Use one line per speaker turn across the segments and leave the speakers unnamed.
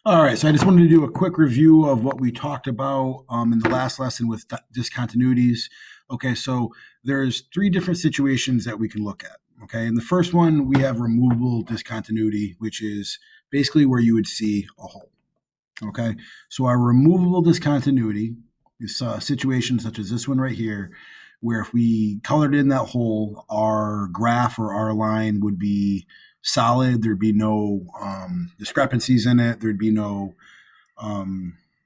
All right, so I just wanted to do a quick review of what we talked about in the last lesson with discontinuities. Okay, so there's three different situations that we can look at. Okay, in the first one, we have removable discontinuity, which is basically where you would see a hole. Okay, so our removable discontinuity is a situation such as this one right here, where if we colored in that hole, our graph or our line would be solid. There'd be no discrepancies in it. There'd be no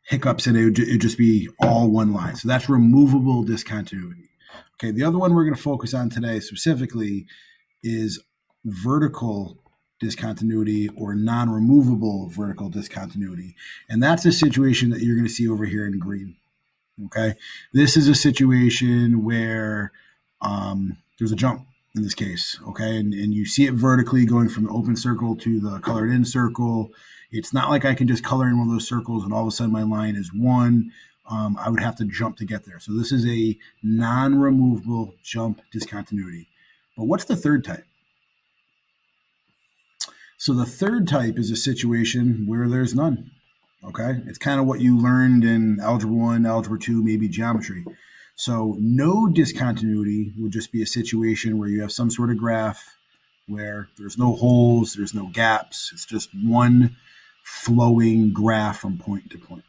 hiccups in it. It'd just be all one line. So that's removable discontinuity. Okay, the other one we're going to focus on today specifically is vertical discontinuity or non-removable vertical discontinuity. And that's a situation that you're going to see over here in green. Okay. This is a situation where there's a jump in this case. Okay. And you see it vertically going from the open circle to the colored in circle. It's not like I can just color in one of those circles and all of a sudden my line is one. I would have to jump to get there. So this is a non-removable jump discontinuity. But what's the third type? So the third type is a situation where there's none. Okay, it's kind of what you learned in Algebra 1, Algebra 2, maybe geometry. So no discontinuity would just be a situation where you have some sort of graph where there's no holes, there's no gaps. It's just one flowing graph from point to point.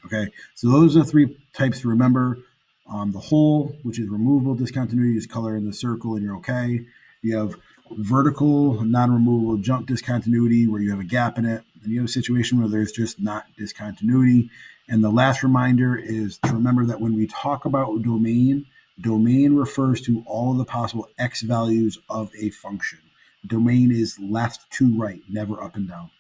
Okay, so those are the three types to remember. The hole, which is removable discontinuity, is color in the circle and you're okay. You have vertical, non-removable jump discontinuity where you have a gap in it. And you have a situation where there's just not discontinuity. And the last reminder is to remember that when we talk about domain, domain refers to all of the possible x values of a function. Domain is left to right, never up and down.